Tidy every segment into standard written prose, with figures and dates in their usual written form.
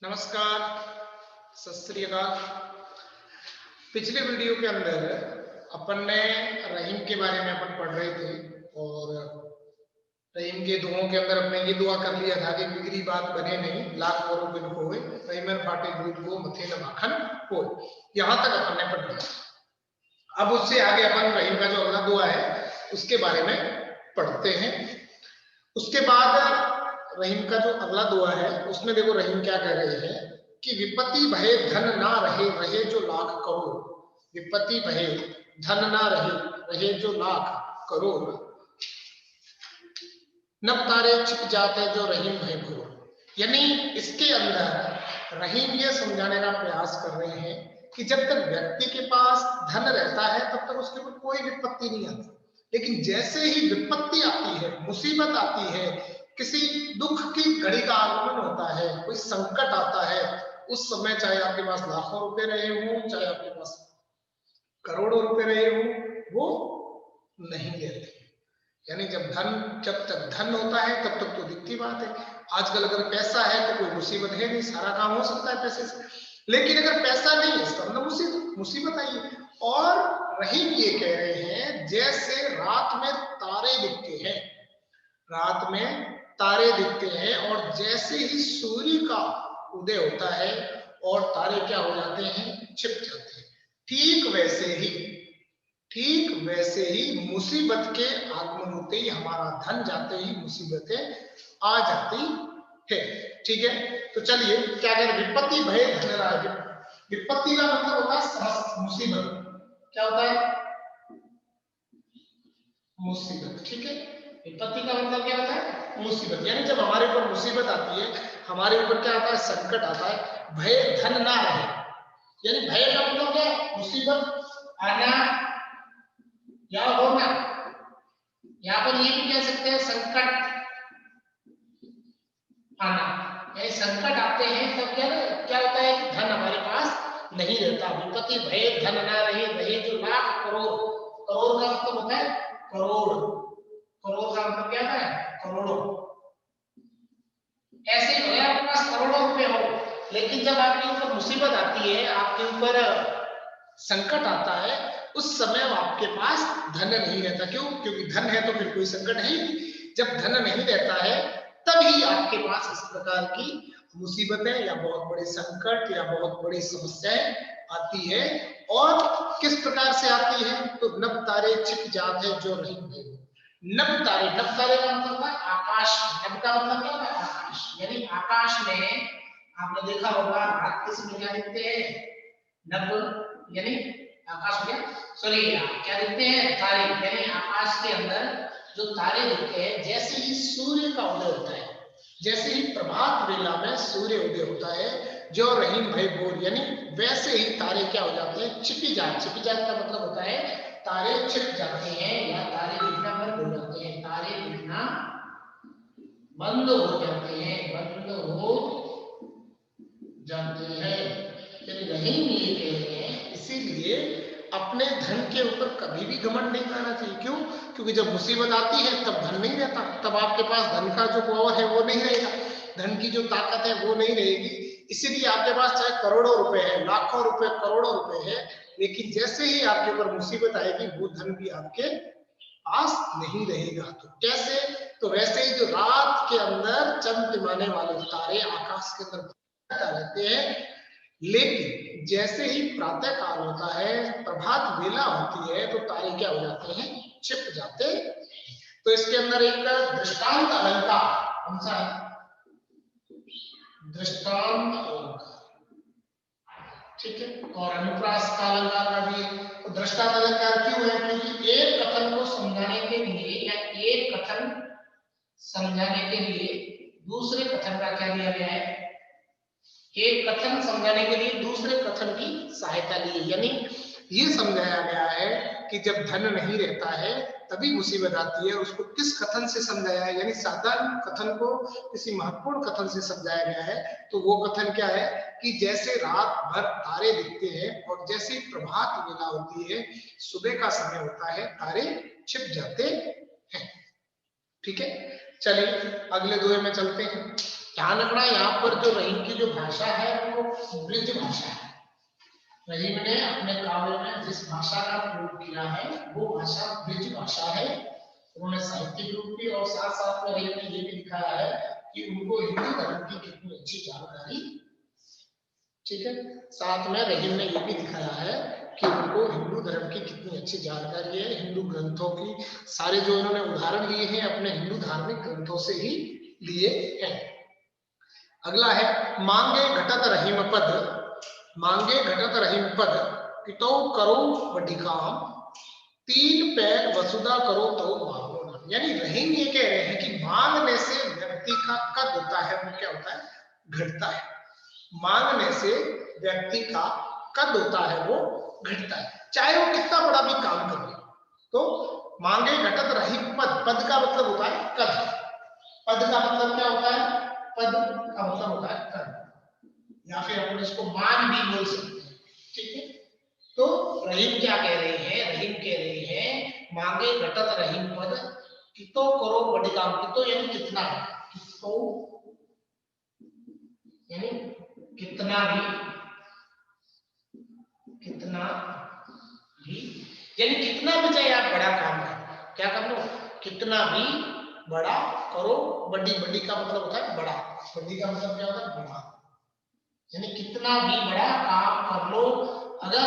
नमस्कार, सत श्री अकाल। पिछले वीडियो के अंदर अपन ने रहीम के बारे में अपन पढ़ रहे थे और रहीम के दुआओं के अंदर अपने ये दुआ कर लिया था कि बिगड़ी बात बने नहीं, लाख करो बिन होए, रहीमन फाटे दूध को मथे न माखन होए। यहाँ तक अपन ने पढ़ लिया। अब उससे आगे अपन रहीम का जो अगला दुआ है उसके बारे में पढ़ते हैं। उसके बाद रहीम का जो अगला दुआ है उसमें देखो रहीम क्या कह रहे हैं कि विपत्ति भये धन ना रहे, रहे जो लाख करोड़। विपत्ति भये धन ना रहे, रहे जो लाख करोड़। नब तारे छिप जाते जो रहीम भय भोर। यानी इसके अंदर रहीम ये समझाने का प्रयास कर रहे हैं कि जब तक व्यक्ति के पास धन रहता है तब तक उसके ऊपर कोई विपत्ति नहीं आती, लेकिन जैसे ही विपत्ति आती है, मुसीबत आती है, किसी दुख की घड़ी का आगमन होता है, कोई संकट आता है, उस समय चाहे आपके पास लाखों रुपए रहे हों, चाहे आपके पास करोड़ों रुपए रहे हों, वो नहीं रहते। यानी जब तक धन होता है तब तक तो दिखती बात है। आजकल अगर पैसा है तो कोई मुसीबत है नहीं, सारा काम हो सकता है पैसे से। लेकिन अगर पैसा नहीं है इसका मतलब मुसीबत आई है। और रहीम ये कह रहे हैं जैसे रात में तारे दिखते हैं, रात में तारे दिखते हैं और जैसे ही सूर्य का उदय होता है और तारे क्या हो जाते हैं, छिप जाते हैं, ठीक वैसे ही मुसीबत के आगमन होते ही, हमारा धन जाते ही मुसीबतें आ जाती है। ठीक है, तो चलिए क्या करें, विपत्ति भय धन राज। विपत्ति का मतलब होता है मुसीबत। क्या होता है? मुसीबत। ठीक है, विपत्ति का मतलब क्या होता है? मुसीबत। यानी जब हमारे ऊपर मुसीबत आती है, हमारे ऊपर क्या आता है? संकट आता है। भय धन ना रहे, यानी भय का मतलब क्या है? मुसीबत आना या होना। यहाँ पर ये भी कह सकते हैं संकट आना, यानी संकट आते हैं तब क्या होता है कि धन हमारे पास नहीं रहता। विपत्ति भय धन ना रहे, रहे जो लाख करोड़। करोड़ का मतलब होता है करोड़। करोड़ का मतलब क्या होता है? करोड़ों। ऐसे ही भले आपके पास करोड़ों रुपए हो, लेकिन जब आपके ऊपर मुसीबत आती है, आपके ऊपर संकट आता है, उस समय आपके पास धन नहीं रहता। क्यों? क्योंकि धन है तो फिर कोई संकट है ही। जब धन नहीं रहता है तभी आपके पास इस प्रकार की मुसीबतें या बहुत बड़े संकट या बहुत बड़ी समस्याएं आती है। और किस प्रकार से आती है? तो नभ तारे छिप जाते जो रहीम है। नभ तारे का मतलब है आकाश। नभ का मतलब क्या है? आकाश। यानी आकाश में आपने देखा होगा रात के समय क्या दिखते हैं? नभ यानी आकाश में सॉरी क्या दिखते हैं? तारे। यानी आकाश के अंदर जो तारे दिखते हैं, जैसे ही सूर्य का उदय होता है, जैसे ही प्रभात वेला में सूर्य उदय होता है, जो रहीम भाई बोल, यानी वैसे ही तारे क्या हो जाते हैं? छिपी जात। छिपी जात का मतलब होता है तारे छिप जाते हैं या तारे दिखना बंद हो जाते हैं। तारे दिखना बंद हो जाते हैं, बंद हो जाते हैं। यानी रहीम ये कह रहे हैं, इसीलिए अपने धन के ऊपर कभी भी घमंड नहीं करना चाहिए। क्यों? क्योंकि जब मुसीबत आती है तब धन नहीं रहता, तब आपके पास धन का जो पावर है वो नहीं रहेगा, धन की जो ताकत है वो नहीं रहेगी। इसीलिए आपके पास चाहे करोड़ों रुपए है, लाखों रुपए, करोड़ों रुपए है, लेकिन जैसे ही आपके ऊपर मुसीबत आएगी वो धन भी आपके पास नहीं रहेगा। तो कैसे? तो वैसे ही जो रात के अंदर चमचमाने वाले तारे आकाश के अंदर रहते हैं, लेकिन जैसे ही प्रातः काल होता है, प्रभात वेला होती है, तो तारे क्या हो जाते हैं? छिप जाते हैं। तो इसके अंदर एक दृष्टांत अलंकार, कौन सा है? दृष्टांत अलंकार। ठीक है, और अनुप्रास का अलंकार का भी। तो दृष्टांत अलंकार क्यों है? क्योंकि एक कथन को समझाने के लिए या एक कथन समझाने के लिए दूसरे कथन का क्या दिया गया है? एक कथन समझाने के लिए दूसरे कथन की सहायता ली। यानी ये समझाया गया है कि जब धन नहीं रहता है तभी मुसीबत आती है। उसको किस कथन से समझाया है? यानी साधारण कथन को किसी महत्वपूर्ण कथन से समझाया गया है। तो वो कथन क्या है कि जैसे रात भर तारे दिखते हैं और जैसे प्रभात वेला होती है, सुबह का समय होता है, तारे छिप जाते हैं। ठीक है, चलिए अगले दोहे में चलते हैं। ध्यान रखना यहाँ पर जो रहीम की जो भाषा है वो ब्रज भाषा है। रहीम ने अपने काव्य में जिस भाषा का प्रयोग किया है वो भाषा ब्रज भाषा है। उन्होंने साहित्यिक रूप भी और साथ साथ में रहीम ने ये भी दिखाया है कि उनको हिंदू धर्म की कितनी अच्छी जानकारी, ठीक है, साथ में रहीम ने ये भी दिखाया है कि उनको हिंदू धर्म की कितनी अच्छी जानकारी है। हिंदू ग्रंथों की सारे जो इन्होंने उदाहरण लिए हैं अपने हिंदू धार्मिक ग्रंथों से ही लिए हैं। अगला है मांगे घटत रहीम पद, मांगे घटत रहीम पद कितो करो बड़ी काम, तीन पैर वसुधा करो तो मांगो। यानी रहीम ये कह रहे हैं कि मांगने से व्यक्ति का कद होता है वो क्या होता है, घटता है। मांगने से व्यक्ति का कद होता है वो घटता है, चाहे वो कितना बड़ा भी काम कर ले। तो मांगे घटत रहीम पद, पद का मतलब होता है कद। पद का मतलब क्या होता है, पद का मतलब होता है कद, या फिर अपन इसको मान भी बोल सकते हैं, ठीक है। तो रहीम क्या कह रहे हैं, रहीम कह रहे हैं मांगे घटत रहीम पद कितो करो बड़ी काम। कितो यानी कितना, कितो यानी कितना भी, कितना भी यानी कितना भी चाहे आप बड़ा काम करो, क्या कर लो, कितना भी बड़ा करो। बड़ी, बड़ी का मतलब होता है बड़ा, बड़ी का मतलब क्या होता है बड़ा, यानी कितना भी बड़ा काम कर लो, अगर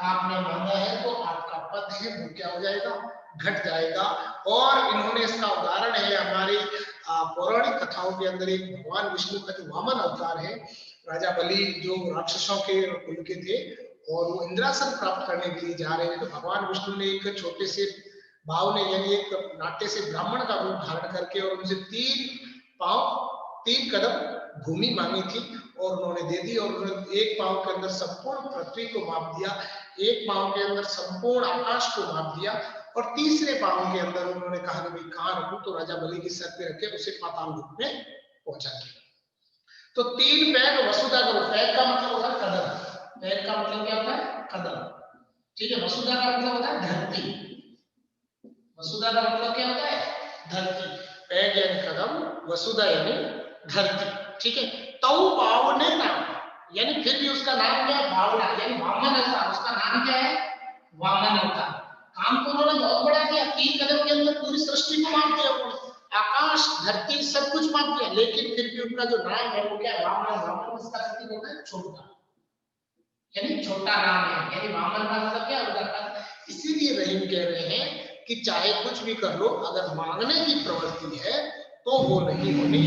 आपने मांगा है तो आपका पद है वो क्या हो जाएगा, घट जाएगा। और इन्होंने इसका उदाहरण है हमारी पौराणिक कथाओं के अंदर, एक भगवान विष्णु का जो वामन अवतार है, राजा बलि जो राक्षसों के कुल के थे और वो इंद्रासन प्राप्त करने के लिए जा रहे थे, तो भगवान विष्णु ने एक छोटे से भाव ने यानी एक नाट्य से ब्राह्मण का रूप धारण करके और उनसे 3 कदम भूमि मांगी थी और उन्होंने दे दी। और उन्होंने एक पांव के अंदर संपूर्ण पृथ्वी को माप दिया, एक पांव के अंदर संपूर्ण आकाश को माप दिया और तीसरे पांव के अंदर उन्होंने कहा कि भाई कहां रखूं, तो राजा बलि के सर पे रखे उसे पाताल लोक में पहुंचा दिया। तो 3 पैर वसुधा करो, पैर का मतलब होता है कदम, पैर का मतलब क्या होता है कदम, ठीक है। वसुधा का मतलब होता है धरती, वसुधा का मतलब क्या होता है धरती, पैर यानी कदम, वसुधा यानी धरती, ठीक है। तौ पावने नाम, यानी फिर भी उसका नाम क्या है, भावना, यानी वामन अवतार, उसका नाम क्या है वामन अवतार। काम तो उन्होंने बहुत बड़ा किया, 3 कदम के अंदर पूरी सृष्टि को माप दिया उन्होंने, आकाश धरती सब कुछ माप दिया, लेकिन फिर भी उनका जो नाम है वो क्या है वामन। वामन इसका अर्थ होता है छोटा, यानी छोटा नाम है, यानी वामन का मतलब क्या होता है। इसीलिए रहीम कह रहे हैं कि चाहे कुछ भी कर लो, अगर मांगने की प्रवृत्ति है तो वो नहीं होनी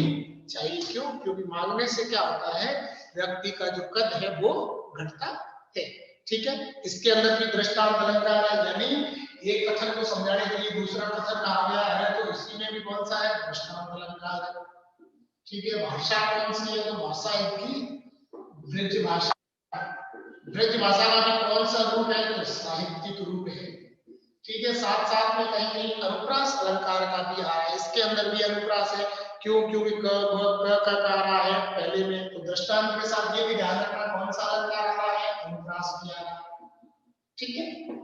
चाहिए। क्यों, क्योंकि मांगने से क्या होता है, व्यक्ति का जो कद है वो घटता है, ठीक है। इसके अंदर भी दृष्टांत अलंकार है, यानी एक कथन को समझाने के लिए दूसरा कथन कहा गया है, तो इसी में भी कौन सा है दृष्टांत अलंकार है, ठीक है। भाषा कौन सी है, तो भाषा इनकी ब्रज भाषा, ब्रज भाषा का भी कौन सा रूप है, तो साहित्यिक रूप है, ठीक है। साथ साथ में कहीं कहीं अनुप्रास अलंकार का भी आ है, इसके अंदर भी अनुप्रास है। क्यों, क्योंकि क ब क का आ रहा है पहले में, तो दृष्टांत के साथ ये भी ध्यान रखना कौन सा अलंकार आ रहा है, अनुप्रास भी आ रहा है, ठीक है।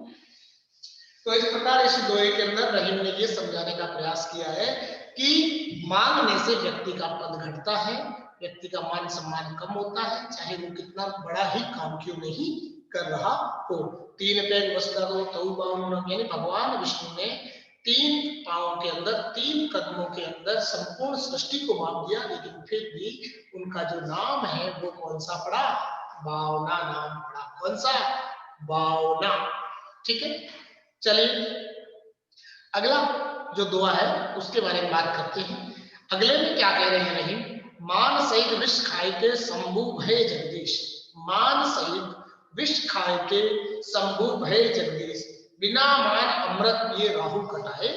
तो इस प्रकार इस दोहे के अंदर रहीम ने ये समझाने का प्रयास किया है कि मांगने से व्यक्ति का पद घटता है, व्यक्ति का मान सम्मान कम होता है, चाहे वो कितना बड़ा ही काम क्यों नहीं कर रहा हो। 3 पैर वसुधा करो तौ पावने, यानी भगवान विष्णु ने 3 पांव के अंदर 3 कदमों के अंदर संपूर्ण सृष्टि को माप दिया, लेकिन फिर भी उनका जो नाम है वो कौन सा पड़ा, बावना नाम पड़ा, कौन सा, बावना, ठीक है। चलिए अगला जो दुआ है उसके बारे में बात करते हैं। अगले में क्या कह रहे हैं रहीम, मान सहित विष खाए के शंभु भय जगदीश, मान सहित विष खाए के शंभु भय जगदीश, बिना मान अमृत पिए राहु कटाए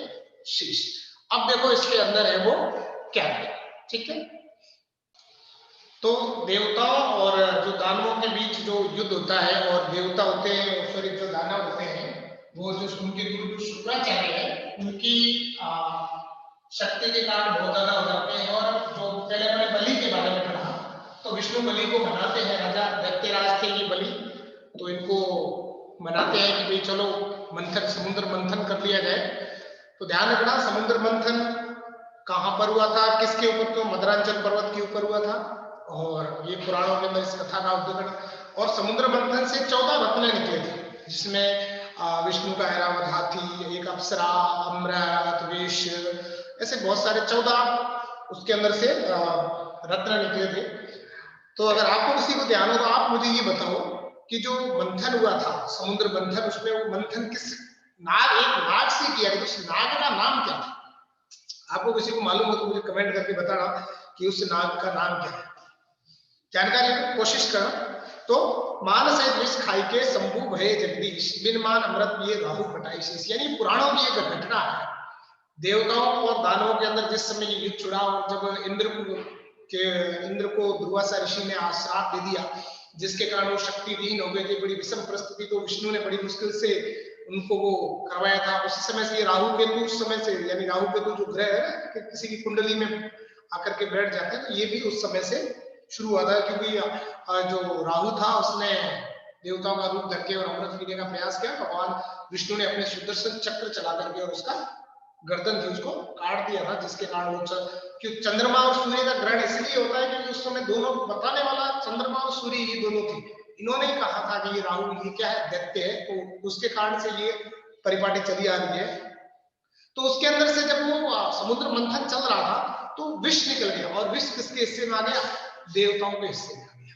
शीश। अब देखो इसके अंदर है वो क्या है, ठीक है। तो देवताओं और जो दानवों के बीच जो युद्ध होता है, और देवता होते हैं सॉरी जो दानव होते हैं वो जो उनके गुरु जो शुक्राचार्य है उनकी शक्ति के कारण बहुत ज्यादा हो जाते हैं। और जो पहले मैंने बलि के बारे में पढ़ा, तो विष्णु बलि को मनाते हैं, राजा दैत्यराज थे ये बलि, तो इनको मनाते हैं कि भाई चलो मंथन, समुद्र मंथन कर लिया जाए। तो ध्यान रखना समुद्र मंथन कहां पर हुआ था, किसके ऊपर, तो मदरांचल पर्वत के ऊपर हुआ था। और ये पुराणों के अंदर इस कथा का उद्घाटन, और समुद्र मंथन से 14 रत्न निकले थे, जिसमें विष्णु का ऐरावत हाथी, एक अप्सरा, अमृत, वेश्य, ऐसे बहुत सारे 14 उसके अंदर से रत्न निकले थे। तो अगर आपको किसी को ध्यान हो तो आप मुझे ये बताओ कि जो मंथन हुआ था, समुद्र मंथन, उसमें वो मंथन किस नाग, एक नाग से किया गया, तो उस नाग का नाम क्या था? आपको किसी को मालूम हो तो मुझे कमेंट करके बताना कि उस नाग का नाम क्या है, जानकारी की कोशिश करना। तो मान सहित विष खाई के शंभु भये जगदीश, बिन मान अमृत पिए राहु कटाई शीश। यानी पुराणों की एक घटना है, देवताओं और दानवों के अंदर जिस समय ये युद्ध छुड़ा, और जब इंद्र को दुर्वासा ऋषि ने श्राप दे दिया, जिसके कारण वो शक्तिहीन हो गए थे, बड़ी विषम परिस्थिति, तो विष्णु ने बड़ी मुश्किल से उनको वो करवाया था। उसी समय से राहु केतु, उस समय से, यानी राहु केतु जो ग्रह है ना, कि किसी की कुंडली में आकर के बैठ जाते हैं, तो ये भी उस समय से शुरू हुआ था, क्योंकि जो राहु था उसने देवताओं का रूप धर के और अमृत पीने का प्रयास किया। भगवान विष्णु ने अपने सुदर्शन चक्र चला करके और उसका गर्दन थी उसको काट दिया था, जिसके कारण वो क्योंकि चंद्रमा और सूर्य का ग्रहण इसलिए होता है क्योंकि उस समय दोनों बताने वाला चंद्रमा और सूर्य ही दोनों थे। इन्होंने ही कहा था कि ये राहु, ये क्या है, दैत्य है, तो उसके कारण से ये परिपाटी चली आ रही है। तो उसके अंदर से जब वो समुद्र मंथन चल रहा था तो विष निकल गया, और विष किसके हिस्से में आ गया? देवताओं के हिस्से में आ गया।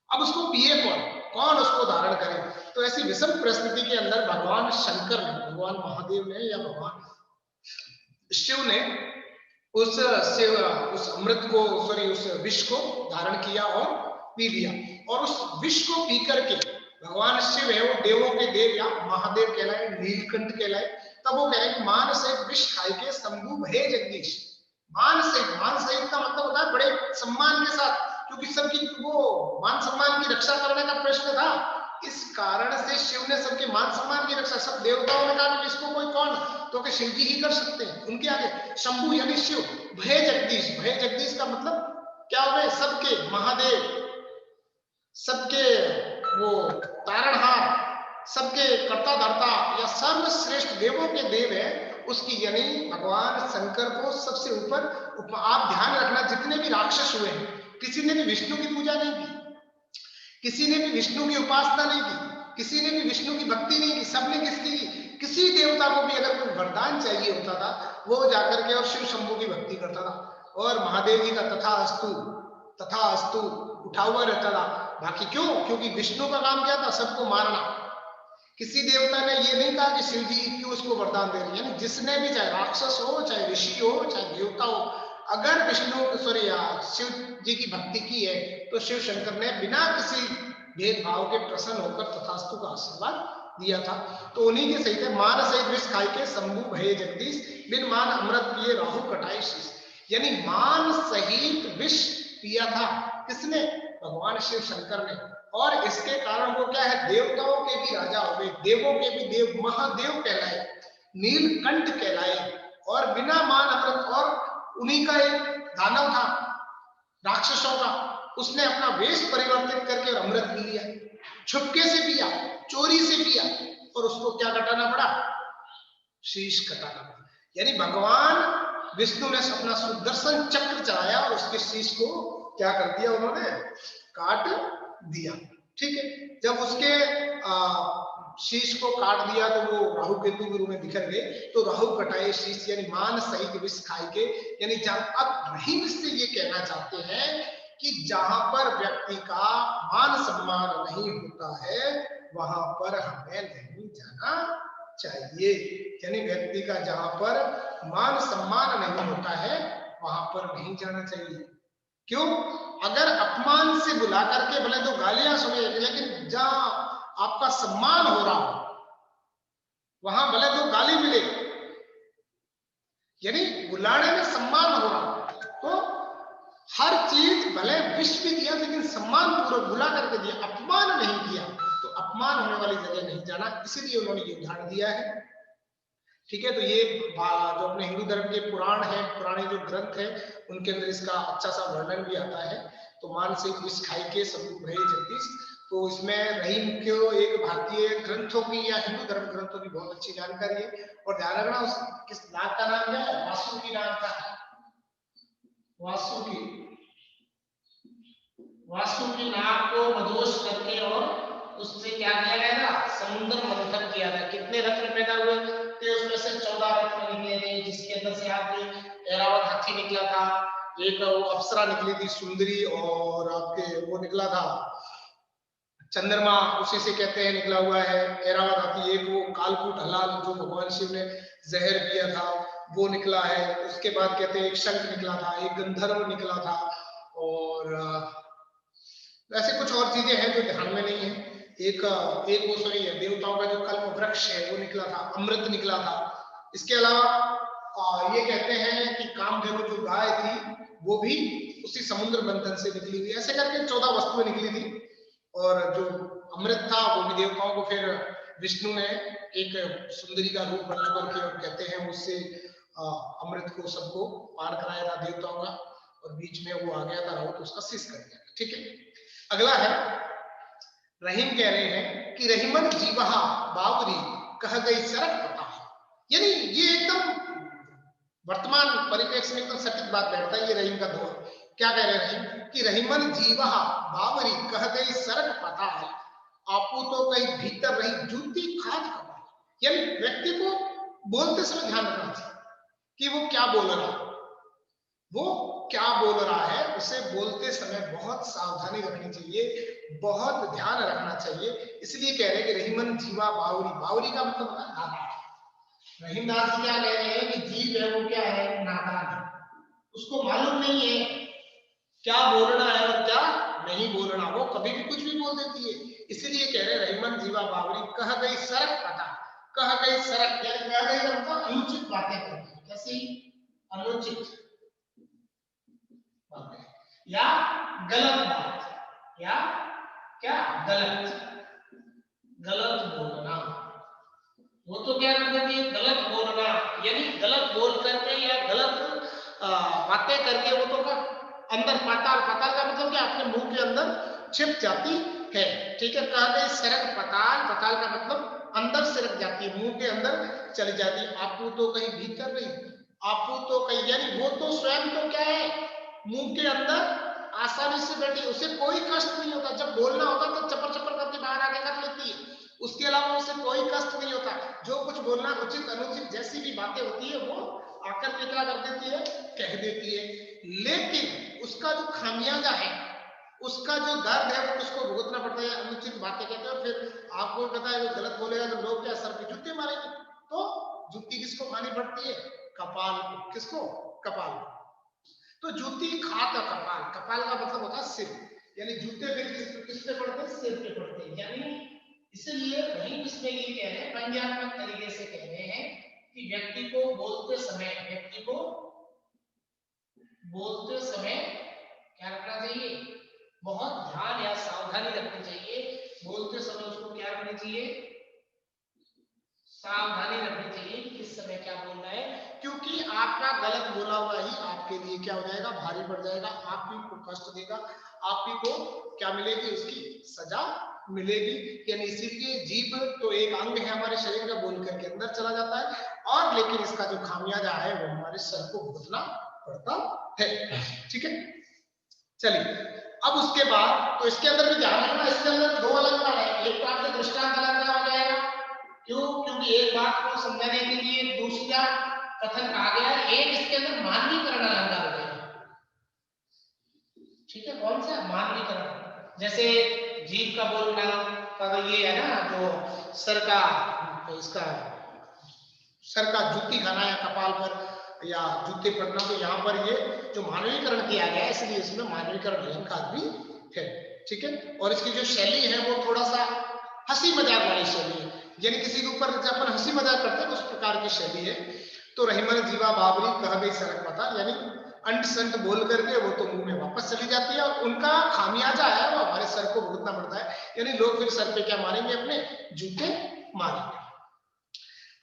अब उसको पिए कौन, कौन उसको धारण करे? तो ऐसी विषम परिस्थिति के अंदर भगवान शंकर ने, भगवान महादेव ने या भगवान शिव ने उस अमृत को, सॉरी, उस विष को धारण किया और पी लिया। और उस विष को पी करके भगवान शिव है, वो देवों के देव या महादेव कहलाए, नीलकंठ कहलाए। तब वो कहे मान सहित विष खाई के शंभु भये जगदीश। मान सहित का मतलब होता है बड़े सम्मान के साथ, क्योंकि सबकी वो मान सम्मान की रक्षा करने का प्रश्न था। इस कारण से शिव ने सबके मान सम्मान की रक्षा, सब देवताओं ने कहा कि इसको कोई कौन, तो कि शिव जी ही कर सकते हैं। उनके आगे शंभु यानी शिव, भय जगदीश, भय जगदीश का मतलब क्या हो गए? सबके महादेव, सबके वो तारणहार, सबके कर्ता धर्ता या सर्वश्रेष्ठ देवों के देव है उसकी, यानी भगवान शंकर को सबसे ऊपर। आप ध्यान रखना, जितने भी राक्षस हुए हैं, किसी ने भी विष्णु की पूजा नहीं की, किसी ने भी विष्णु की उपासना नहीं की, किसी ने भी विष्णु की भक्ति नहीं की। सबने किसकी की? किसी देवता को भी अगर कोई वरदान चाहिए होता था, वो जाकर के और शिव शंभु की भक्ति करता था, और महादेव जी का तथा अस्तु उठा हुआ रहता था। बाकी क्यों? क्योंकि विष्णु का काम क्या था? सबको मारना। किसी देवता ने ये नहीं कहा कि शिव जी क्यों उसको वरदान दे रहे, यानी जिसने भी, चाहे राक्षस हो, चाहे ऋषि हो, चाहे देवता हो, अगर विष्णु, सॉरी, शिव जी की भक्ति की है, तो शिव शंकर ने बिना किसी भेदभाव के प्रसन्न होकर तथास्तु का आशीर्वाद दिया था। तो उन्हीं के सही थे, मान सहित विष खाई के शंभु भये जगदीश, बिन मान अमृत पिए राहु कटाई शीश। यानी मान सहित विष पिया था किसने? भगवान शिव शंकर ने। और इसके कारण वो क्या है? देवताओं के भी राजा हो गए, देवों के भी देव, महादेव कहलाए, नीलकंठ कहलाए, और बिना मान अमृत। और उन्हीं का एक दानव था राक्षसों का, उसने अपना वेश परिवर्तित करके और अमृत पी लिया, छुपके से पिया, चोरी से पिया, और उसको क्या कटाना पड़ा? शीश कटाना पड़ा। यानी भगवान विष्णु ने अपना सुदर्शन चक्र चलाया और उसके शीश को क्या कर दिया? उन्होंने काट दिया। ठीक है, जब उसके शीश को काट दिया तो वो राहु केतु के रूप में बिखर गए। तो राहु कटाए शीश, यानी मान सहित विष खाई के, यानी अब रहीम से ये कहना चाहते हैं कि जहां पर व्यक्ति का मान सम्मान नहीं होता है वहां पर हमें नहीं जाना चाहिए। यानी व्यक्ति का जहां पर मान सम्मान नहीं होता है वहां पर नहीं जाना चाहिए। क्यों? अगर अपमान से बुला करके भले तो गालियां सुने, लेकिन जहां आपका सम्मान हो रहा हो वहां भले तो गाली मिले, यानी बुलाने में सम्मान हो रहा। तो हर चीज भले विष भी दिया लेकिन सम्मान पूर्वक बुला करके दिया, अपमान नहीं किया। तो अपमान होने वाली जगह नहीं जाना, इसीलिए उन्होंने ये उदाहरण दिया है। ठीक है, तो ये जो अपने हिंदू धर्म के पुराण है, पुराने जो ग्रंथ है, उनके अंदर इसका अच्छा सा वर्णन भी आता है। तो मान से विष खाई के शंभु भये जगदीश, तो इसमें रहीम के एक भारतीय ग्रंथों की या हिंदू धर्म ग्रंथों की बहुत अच्छी जानकारी है। और ध्यान रखना, उस किस नाग का नाम क्या है? वासुकी नाग का है। वासुकी, वासुकी नाग को मदोष करके और उससे क्या किया गया था, समुद्र मंथन किया था। कितने रत्न पैदा हुए थे उसमें से 14 रत्न निकले थे, जिसके अंदर से आपके ऐरावत हाथी निकला था, एक वो अप्सरा निकली थी सुंदरी, और आपके वो निकला था चंद्रमा, उसी से कहते हैं निकला हुआ है ऐरावत हाथी। एक वो कालकूट हलाल जो भगवान शिव ने जहर पिया था वो निकला है। उसके बाद कहते हैं एक शंख निकला था, एक गंधर्व निकला था, और ऐसे कुछ और चीजें हैं जो ध्यान में नहीं है। एक एक वो सही है देवताओं का जो कल्प वृक्ष है वो निकला था, अमृत निकला था। इसके अलावा ये कहते हैं कि कामधेनु जो गाय थी वो भी उसी समुद्र मंथन से निकली हुई। ऐसे करके 14 वस्तुएं निकली थी, और जो अमृत था वो भी देवताओं को फिर विष्णु ने एक सुंदरी का रूप बना करके, और कहते हैं उससे अमृत को सबको पार कराया था देवताओं का, और बीच में वो आ गया था राहु तो उसका शीश कर दिया। ठीक है, अगला है रहीम कह रहे हैं कि रहीमन जीवहा बावरी कह गई सरक पता है। यानी ये एकदम वर्तमान परिप्रेक्ष्य में एकदम सटीक बात बैठता है ये रहीम का दोहा। क्या कह रहे हैं कि रहीमन जीवहा बावरी कह गई सरक पता है, आपू तो कहीं भीतर रही जूती खाद कपा। यानी व्यक्ति को बोलते समय ध्यान रखना चाहिए कि वो क्या बोल रहा है, वो क्या बोल रहा है, उसे बोलते समय बहुत सावधानी रखनी चाहिए, बहुत ध्यान रखना चाहिए। इसलिए कह रहे हैं कि रहीमन जीवा बावरी, बावरी का मतलब होता है नादान। रहीमदास जी क्या कह रहे हैं कि जीव है वो क्या है, नादान है, उसको मालूम नहीं है क्या बोलना है और क्या नहीं बोलना, वो कभी भी कुछ भी बोल देती है। इसीलिए कह रहे हैं रहीमन जीवा बावरी कह गई सरक पता, कह गई सरक, कह गई मतलब अनुचित बातें करती, कैसी अनुचित या गलत बात, या क्या गलत, गलत बोलना। वो तो क्या कर देती है, गलत बोलना, यानी गलत बोल करके या गलत बातें करके वो तो का अंदर पाताल, पाताल का मतलब क्या, अपने मुंह के अंदर छिप जाती है। ठीक है, कह गई सरक पताल, पताल का मतलब अंदर सिरक जाती है, मुंह के अंदर चली जाती है। आपू तो कहीं भीतर नहीं, आपू तो कहीं, यानी वो तो स्वयं तो क्या है, मुंह के अंदर आसानी से बैठी, उसे कोई कष्ट नहीं होता। जब बोलना होता तो चपर चपर करके बाहर आगे कर लेती है, उसके अलावा उसे कोई कष्ट नहीं होता। जो कुछ बोलना उचित अनुचित जैसी भी बातें होती है वो आकर के क्या कर देती है, कह देती है। लेकिन उसका जो खामियाजा है, उसका जो दर्द है वो उसको भुगतना पड़ता है। अनुचित बातें कहते हैं, फिर आपको पता है जो गलत बोलेगा तो लोग क्या सर पे जूते मारेंगे, तो जूती किसको खानी पड़ती है, कपाल को। किसको, कपाल को। तो जूती खाता कपाल, कपाल का मतलब होता है सिर, यानी जूते फिर किस पे पड़ते हैं, सिर पे पड़ते हैं। यानी इसलिए वही इसमें ये कह रहे हैं, व्यंग्यात्मक तरीके से कह रहे हैं कि व्यक्ति को बोलते समय, व्यक्ति को बोलते समय क्या रखना चाहिए, बहुत ध्यान या सावधानी रखनी चाहिए। बोलते समय उसको क्या रखनी चाहिए, सावधानी रखनी चाहिए कि किस समय क्या बोलना है, क्योंकि आपका गलत बोला हुआ ही आपके लिए क्या हो जाएगा, भारी पड़ जाएगा, आप ही को कष्ट देगा, आप ही को क्या मिलेगी, उसकी सजा मिलेगी। यानी इसीलिए जीभ तो एक अंग है हमारे शरीर का, बोल करके अंदर चला जाता है, और लेकिन इसका जो खामियाजा है वो हमारे सर को भुगतना पड़ता है। ठीक है, चलिए अब उसके बाद तो इसके अंदर भी ध्यान रखना, इसके अंदर दो अलंकार है, एक तो आपके दृष्टांत अलंकार हो जाएगा, क्यों, क्योंकि एक बात को समझाने के लिए दूसरा कथन कहा गया है, एक इसके अंदर मानवीकरण अलंकार हो जाएगा। ठीक है, कौन सा मानवीकरण, जैसे जीभ का बोलना का ये है ना, जो सर का, तो इसका सर का जूती खाना या कपाल पर या जूते पड़ना, तो यहाँ पर ये जो मानवीकरण किया गया है इसलिए इसमें मानवीकरण अलंकार भी है। ठीक है, और इसकी जो शैली है वो थोड़ा सा हंसी मजाक वाली शैली है, यानी किसी के ऊपर जब अपन हंसी मजाक करते हैं उस प्रकार की शैली है। तो रहीमन जीवा बाबरी कह गई सरक पता, यानी अंट संट बोल करके वो तो मुंह में वापस चली जाती है, और उनका खामियाजा है वो हमारे सर को भुगतना पड़ता है, यानी लोग फिर सर पे क्या मारेंगे, अपने जूते मारेंगे।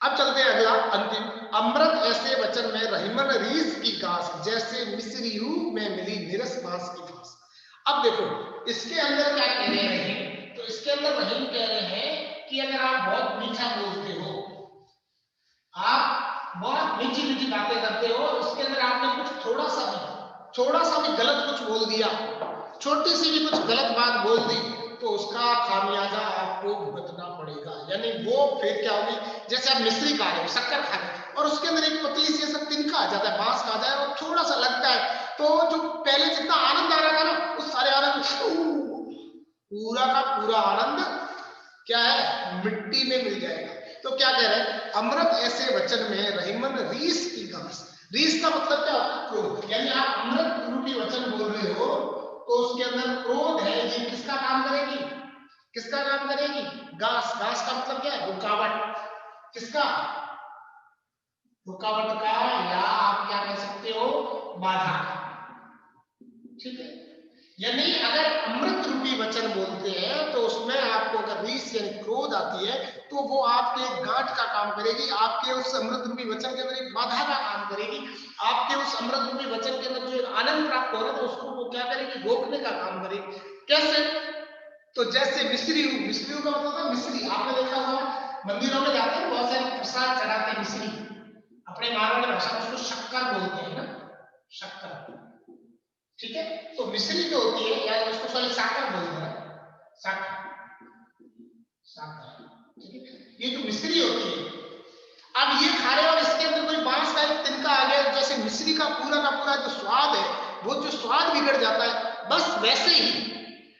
अब चलते हैं अगला अंतिम, अमृत ऐसे वचन में रहीमन रीस की घास, जैसे मिस्री में मिली निरस बांस की फांस। अब देखो इसके अंदर क्या कह रहे हैं, तो इसके अंदर रहीम कह रहे हैं कि अगर आप बहुत मीठा बोलते हो, आप बहुत मीठी मीठी बातें करते हो, उसके अंदर आपने कुछ थोड़ा सा भी थोड़ा सा भी गलत कुछ बोल दिया, छोटी सी भी कुछ गलत बात बोल दी, तो उसका खामियाजा आपको भुगतना पड़ेगा। यानी वो फिर क्या होगी, जैसे आप मिश्री खा रहे हो, शक्कर खा रहे हो और उसके अंदर एक पतली सी ऐसा तिनका आ जाता है, बांस का आ जाए और थोड़ा सा लगता है, तो जो पहले जितना आनंद आ रहा था ना, उस सारे आनंद पूरा का पूरा आनंद क्या है, मिट्टी में मिल जाएगा। तो क्या कह रहे हैं, अमृत ऐसे वचन में रहीमन रीस की घास। रीस का मतलब क्या होता है, क्रोध। यानी आप अमृत रूपी वचन बोल रहे हो तो उसके अंदर क्रोध है, ये किसका काम करेगी, किसका काम करेगी, घास। घास का मतलब क्या है, रुकावट। किसका, रुकावट का, या आप क्या कह सकते हो, बाधा। ठीक है, यानी अगर अमृत रूपी वचन बोलते हैं तो उसमें आपको अगर रीस यानी क्रोध आती है तो वो आपके गांठ का काम करेगी, आपके उस अमृत रूपी वचन के अंदर एक बाधा का काम करेगी, आपके उस अमृत रूपी वचन के अंदर जो एक आनंद प्राप्त हो रहा है उसको वो क्या करेगी, रोकने का काम करेगी। कैसे, तो जैसे मिश्री, मिश्री का मतलब है मिश्री, आपने देखा होगा मंदिरों में जाते हैं बहुत सारे प्रसाद चढ़ाते हैं मिश्री, अपने मारवाड़ी भाषा में उसको शक्कर बोलते हैं ना, शक्कर। ठीक है, तो मिश्री जो होती है, या उसको सॉरी साकर बोलते हैं, साकर, साकर। ठीक है, ये जो मिश्री होती है, अब ये खा रहे हैं और इसके अंदर कोई बांस का एक तिनका आ गया, जैसे मिश्री का पूरा जो स्वाद है वो जो स्वाद बिगड़ जाता है, बस वैसे ही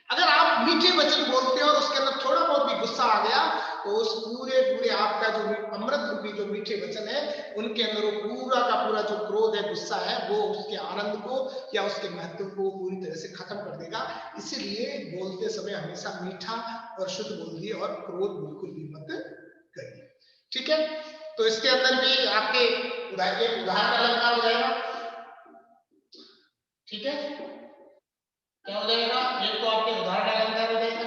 अगर आप मीठे वचन बोलते हो और उसके अंदर थोड़ा बहुत भी गुस्सा आ गया तो उस पूरे आपका जो अमृत रूपी जो मीठे वचन है उनके अंदर वो पूरा का पूरा जो क्रोध है, गुस्सा है, वो उसके आनंद को या उसके महत्व को पूरी तरह से खत्म कर देगा। इसीलिए बोलते समय हमेशा मीठा और शुद्ध बोलिए और क्रोध बिल्कुल भी मत करिए। ठीक है, तो इसके अंदर भी आपके उदाहरण अलंकार हो जाएगा। ठीक है, क्या हो जाएगा, एक तो आपके उदाहरण अलंकार हो जाएगा।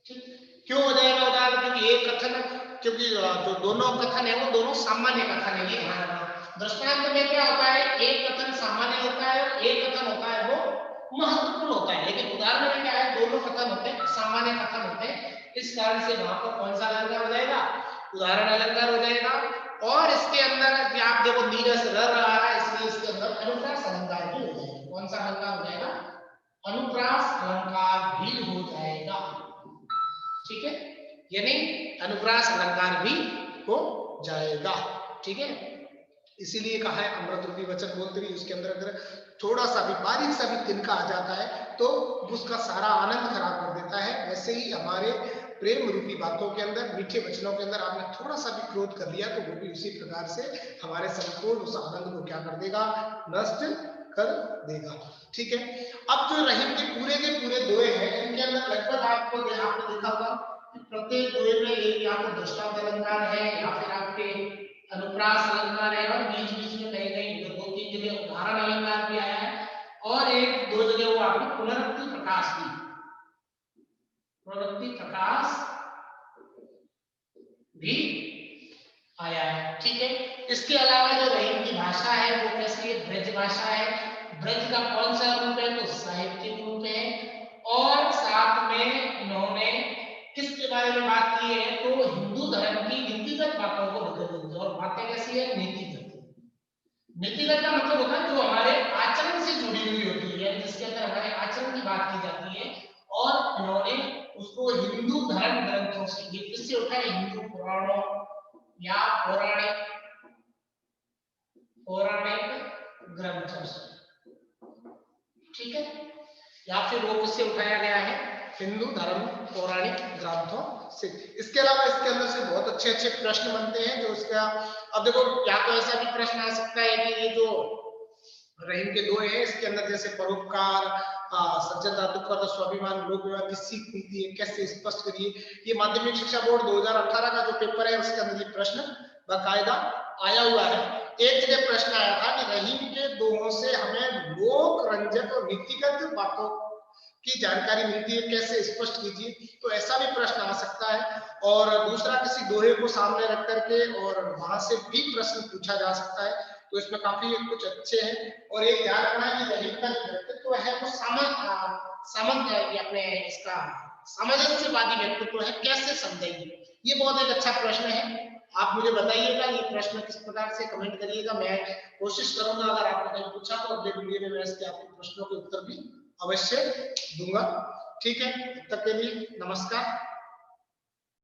ठीक, क्यों हो जाएगा उदाहरण, क्योंकि एक कथन, क्योंकि जो दोनों कथन है वो दोनों सामान्य कथन है। ये ध्यान रखना, दृष्टांत में क्या होता है, एक कथन सामान्य होता है और एक कथन होता है वो महत्वपूर्ण होता है, लेकिन उदाहरण में क्या है, दोनों कथन होते हैं, सामान्य कथन होते हैं। इस कारण से वहां पर कौन सा अलंकार हो जाएगा, उदाहरण अलंकार हो जाएगा। और इसके अंदर आप देखो नीरस रह रहा है, इसलिए इसके अंदर अनुप्रास अलंकार भी हो जाएगा। कौन सा अलंकार हो जाएगा, अनुप्रास अलंकार भी हो जाएगा। ठीक है, यानी अनुप्रास अलंकार भी हो जाएगा। ठीक है, इसीलिए कहा है अमृत रूपी वचन बोलते भी उसके अंदर अगर थोड़ा सा भी बारीक सा भी तिनका आ जाता है तो उसका सारा आनंद खराब कर देता है। वैसे ही हमारे प्रेम रूपी बातों के अंदर, मीठे वचनों के अंदर आपने थोड़ा सा भी क्रोध कर लिया तो वो भी उसी प्रकार से हमारे संपूर्ण उस आनंद को क्या कर देगा, नष्ट कर देगा। ठीक है, अब जो रहीम के पूरे दोहे हैं इनके अंदर लगभग आपने देखा होगा कि प्रत्येक दोहे में एक या तो दृष्टांत अलंकार है या फिर आपके अनुप्रास अलंकार है, और बीच बीच में कहीं दो तीन जगह उदाहरण अलंकार भी आया है, और एक दो जगह वो आपने पुनरुक्ति प्रकाश भी, पुनरुक्ति प्रकाश भी आया है। ठीक है, इसके अलावा जो रहीम की भाषा है वो कैसी है, ब्रज भाषा है। ब्रज का कौन सा रूप है, तो साहित्यिक रूप है। और साथ में इन्होंने किसके बारे में बात की है, तो हिंदू धर्म की नीतिगत बातों को लेकर, और बातें कैसी है, नीतिगत। नीतिगत का मतलब होता है जो हमारे आचरण से जुड़ी हुई होती है, जिसके अंदर हमारे आचरण की बात की जाती है, और इन्होंने उसको हिंदू धर्म ग्रंथों से, ये किससे उठा है, हिंदू पुराणों या पौराणिक ग्रंथों से। ठीक है, या फिर वो किससे उठाया गया है, हिंदू धर्म पौराणिक ग्रंथों से। इसके अलावा इसके अंदर से बहुत अच्छे प्रश्न बनते हैं जो इसका, अब देखो या तो ऐसा भी प्रश्न आ सकता है कि ये जो रहीम के दोहे हैं इसके अंदर जैसे परोपकार, सज्जनता, दुख और स्वाभिमान, लोक व्यवहार की सीख मिलती है, कैसे स्पष्ट करिए। ये माध्यमिक शिक्षा बोर्ड 2018 का जो पेपर है उसके अंदर ये प्रश्न बाकायदा आया हुआ है। एक जगह प्रश्न आया था कि रहीम के दोहों से हमें लोक रंजक और नीतिगत बातों की जानकारी मिलती है, कैसे स्पष्ट कीजिए। तो ऐसा भी प्रश्न आ सकता है, और दूसरा किसी दोहे को सामने रख करके और वहां से भी प्रश्न पूछा जा सकता है। तो इसमें काफी कुछ अच्छे हैं, और एक ध्यान रखना है कि रहीम का व्यक्तित्व है वो अपने इसका सामंजस्यवादी व्यक्तित्व है, कैसे समझेंगे, ये बहुत एक अच्छा प्रश्न है। आप मुझे बताइएगा ये प्रश्न किस प्रकार से, कमेंट करिएगा। मैं कोशिश करूंगा अगर आपने कहीं पूछा तो अगले वीडियो में मैं इसके आपके प्रश्नों के उत्तर भी अवश्य दूंगा। ठीक है, तब तक के लिए नमस्कार।